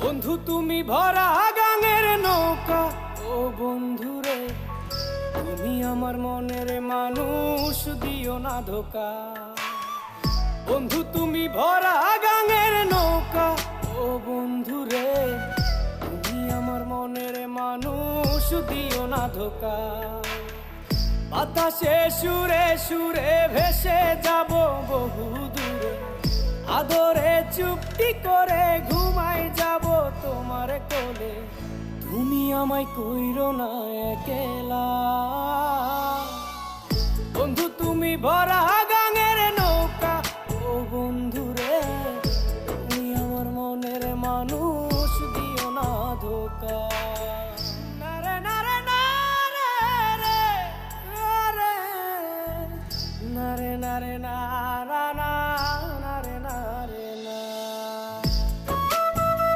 বন্ধু তুমি ভরা গাঙের নৌকা, ও বন্ধু রে তুমি আমার মনের মানুষ, দিও না ধোকা। বন্ধু তুমি ভরা গাঙের নৌকা, ও বন্ধু রে তুমি আমার মনের মানুষ, দিও না ধোকা। বাতাসে সুরে সুরে ভেসে যাব বহু দূরে, আদরে চুপটি করে ঘুমাই যাব তোমার কোলে। তুমি আমায় কইরো না একলা, বন্ধু তুমি ভরা গাঙের নৌকা, ও বন্ধু রে তুমি আমার মনের মানুষ।